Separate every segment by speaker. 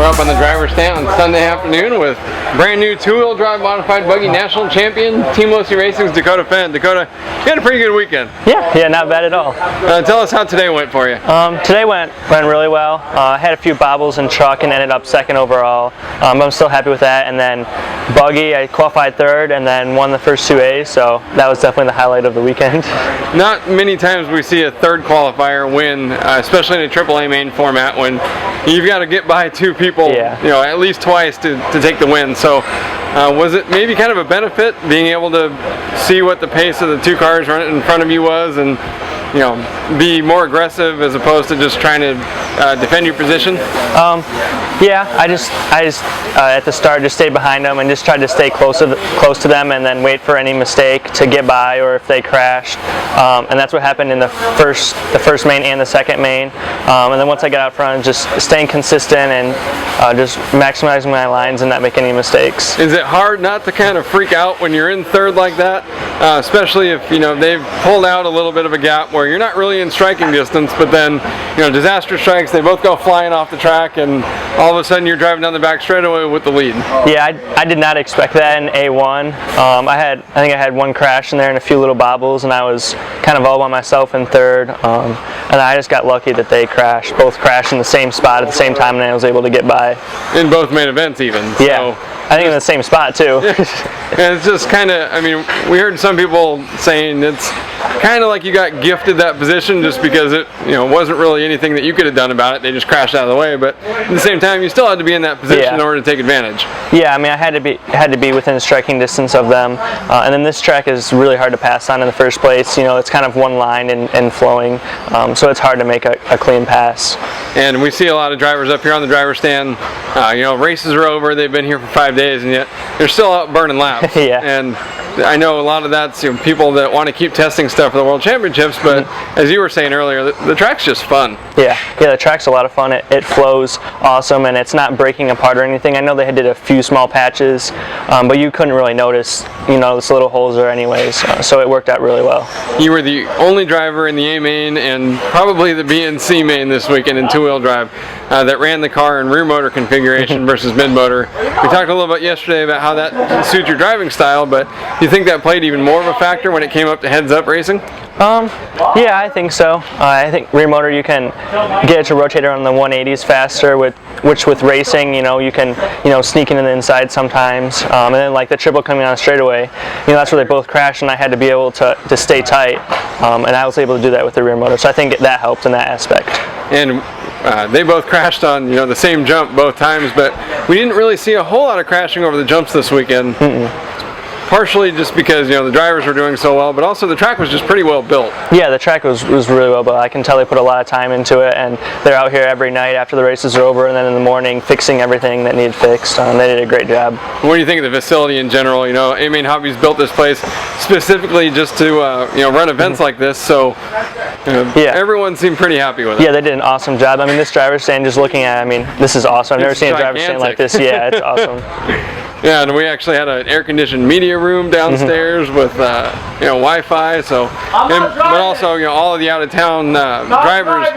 Speaker 1: We're up on the driver's stand on Sunday afternoon with brand new two-wheel drive modified buggy national champion, Team Lucy Racing's Dakotah Phend. Dakotah, you had a pretty good weekend.
Speaker 2: Yeah, not bad at all.
Speaker 1: Tell us how today went for you.
Speaker 2: Today went really well. I had a few bobbles in truck and ended up second overall. I'm still happy with that. And then buggy, I qualified third and then won the first 2As, so that was definitely the highlight of the weekend.
Speaker 1: Not many times we see a third qualifier win, especially in a AAA main format, when you've got to get by two people, at least twice to take the win. So was it maybe kind of a benefit being able to see what the pace of the two cars running in front of you was and be more aggressive as opposed to just trying to defend your position?
Speaker 2: I just at the start just stayed behind them and just tried to stay close to them and then wait for any mistake to get by or if they crashed. And that's what happened in the first main and the second main. And then once I got out front, just staying consistent and just maximizing my lines and not make any mistakes.
Speaker 1: Is it hard not to kind of freak out when you're in third like that? Especially if they've pulled out a little bit of a gap where you're not really in striking distance, but then disaster strikes, they both go flying off the track and all of a sudden you're driving down the back straightaway with the lead.
Speaker 2: Yeah, I did not expect that in A1. I think I had one crash in there and a few little bobbles, and I was kind of all by myself in third. And I just got lucky that they both crashed in the same spot at the same time, and I was able to get by.
Speaker 1: In both main events even.
Speaker 2: Yeah.
Speaker 1: So.
Speaker 2: I think in the same spot too.
Speaker 1: And it's just kind of, we heard some people saying it's kind of like you got gifted that position just because it, wasn't really anything that you could have done about it. They just crashed out of the way, but at the same time, you still had to be in that position in order to take advantage. Yeah,
Speaker 2: I had to be within striking distance of them, and then this track is really hard to pass on in the first place. It's kind of one line and flowing, so it's hard to make a clean pass.
Speaker 1: And we see a lot of drivers up here on the driver's stand. Races are over. They've been here for 5 days, and yet they're still out burning laps.
Speaker 2: Yeah.
Speaker 1: And I know a lot of that's people that want to keep testing stuff for the World Championships, but as you were saying earlier, the track's just fun. Yeah,
Speaker 2: the track's a lot of fun. It flows awesome, and it's not breaking apart or anything. I know they did a few small patches, but you couldn't really notice, those little holes there anyways, so it worked out really well.
Speaker 1: You were the only driver in the A main and probably the B and C main this weekend in two-wheel drive that ran the car in rear motor configuration versus mid-motor. We talked a little bit yesterday about how that suits your driving style, but do you think that played even more of a factor when it came up to heads-up racing?
Speaker 2: Yeah, I think so. I think rear motor, you can get it to rotate around the 180s faster, which with racing, you can, sneak into the inside sometimes. And then like the triple coming on straightaway, that's where they both crashed, and I had to be able to stay tight, and I was able to do that with the rear motor. So I think that helped in that aspect.
Speaker 1: And they both crashed on the same jump both times, but we didn't really see a whole lot of crashing over the jumps this weekend. Partially just because the drivers were doing so well, but also the track was just pretty well built. Yeah, the track was really well built. I can tell they put a lot of time into it, and they're out here every night after the races are over, and then in the morning fixing everything that needed fixed. They did a great job. What do you think of the facility in general? A-Main Hobbies built this place specifically just to run events like this, so everyone seemed pretty happy with it.
Speaker 2: Yeah, they did an awesome job. This driver's stand, just looking at it, this is awesome. I've never seen a driver's stand like this. Yeah, it's awesome.
Speaker 1: Yeah, and we actually had an air-conditioned media room downstairs with Wi-Fi. So, but also all of the out-of-town drivers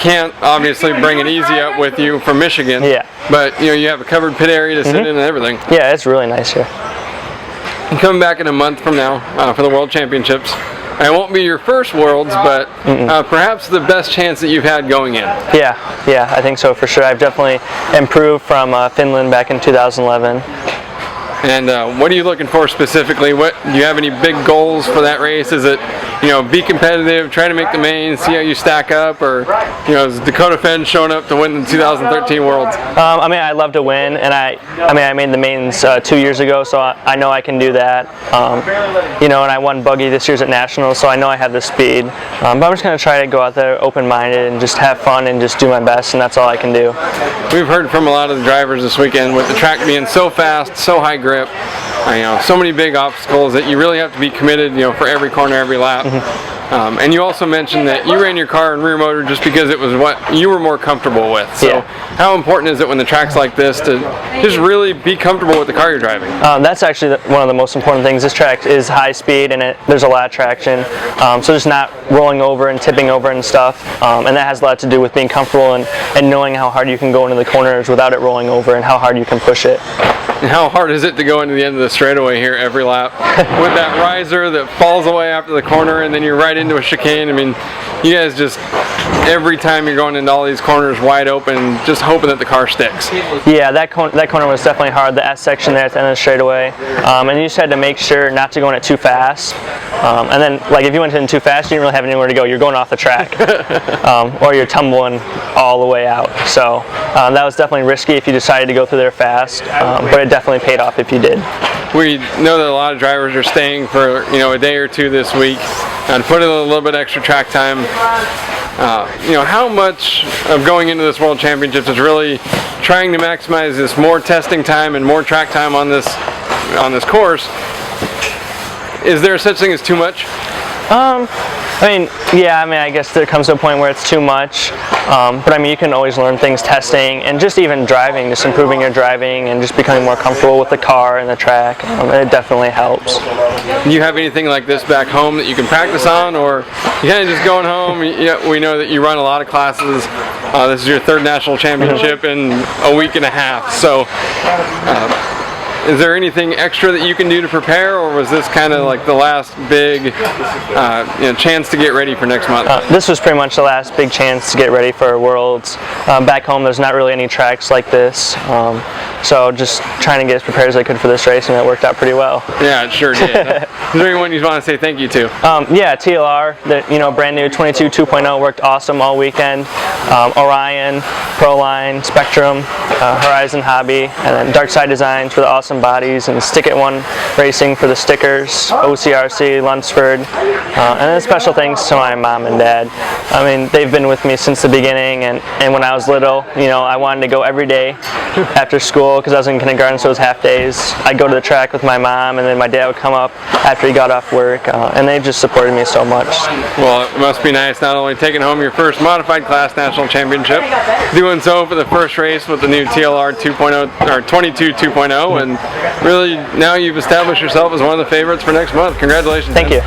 Speaker 1: can't obviously bring an Easy Up with you from Michigan.
Speaker 2: Yeah.
Speaker 1: But you have a covered pit area to sit in and everything.
Speaker 2: Yeah, it's really nice here.
Speaker 1: You come back in a month from now for the World Championships. It won't be your first Worlds, but perhaps the best chance that you've had going in.
Speaker 2: Yeah, I think so for sure. I've definitely improved from Finland back in 2011.
Speaker 1: And what are you looking for specifically? Do you have any big goals for that race? Is it, be competitive, try to make the main, see how you stack up, or, is Dakotah Phend showing up to win the 2013 Worlds?
Speaker 2: I'd love to win, and I made the mains 2 years ago, so I know I can do that. And I won Buggy this year's at Nationals, so I know I have the speed. But I'm just going to try to go out there open-minded and just have fun and just do my best, and that's all I can do.
Speaker 1: We've heard from a lot of the drivers this weekend with the track being so fast, so high grip, so many big obstacles that you really have to be committed, for every corner, every lap. And you also mentioned that you ran your car in rear motor just because it was what you were more comfortable with. So how important is it when the track's like this to just really be comfortable with the car you're driving?
Speaker 2: That's actually one of the most important things. This track is high speed and there's a lot of traction. So just not rolling over and tipping over and stuff. And that has a lot to do with being comfortable and knowing how hard you can go into the corners without it rolling over and how hard you can push it.
Speaker 1: And how hard is it to go into the end of the straightaway here every lap with that riser that falls away after the corner and then you're right into a chicane? I mean, you guys just, every time you're going into all these corners wide open, just hoping that the car sticks.
Speaker 2: Yeah, that corner was definitely hard, the S section there at the end of the straightaway. And you just had to make sure not to go in it too fast. And then, like, if you went in too fast, you didn't really have anywhere to go. You're going off the track. Or you're tumbling all the way out. So that was definitely risky if you decided to go through there fast. But it definitely paid off if you did.
Speaker 1: We know that a lot of drivers are staying for a day or two this week and put in a little bit extra track time. How much of going into this World Championships is really trying to maximize this more testing time and more track time on this course? Is there such thing as too much?
Speaker 2: I guess there comes to a point where it's too much. But I mean, you can always learn things testing and just even driving, just improving your driving and just becoming more comfortable with the car and the track. It definitely helps.
Speaker 1: Do you have anything like this back home that you can practice on, or you kind of just going home? We know that you run a lot of classes. This is your third national championship in a week and a half. So is there anything extra that you can do to prepare, or was this kind of like the last big chance to get ready for next month?
Speaker 2: This was pretty much the last big chance to get ready for Worlds. Back home there's not really any tracks like this, so just trying to get as prepared as I could for this race, and it worked out pretty well.
Speaker 1: Yeah, it sure did. Is there anyone you want to say thank you to?
Speaker 2: Yeah, TLR, the brand new 22 2.0 worked awesome all weekend. Orion, Proline, Spectrum, Horizon Hobby, and then Dark Side Designs for the awesome bodies, and Stick It One Racing for the stickers, OCRC, Lunsford, and then special thanks to my mom and dad. I mean, they've been with me since the beginning, and when I was little, I wanted to go every day after school because I was in kindergarten, so it was half days. I'd go to the track with my mom, and then my dad would come up after he got off work, and they just supported me so much.
Speaker 1: Well, it must be nice not only taking home your first modified class national championship, doing so for the first race with the new TLR 2.0 or 22 2.0, and really now you've established yourself as one of the favorites for next month. Congratulations.
Speaker 2: Thank you.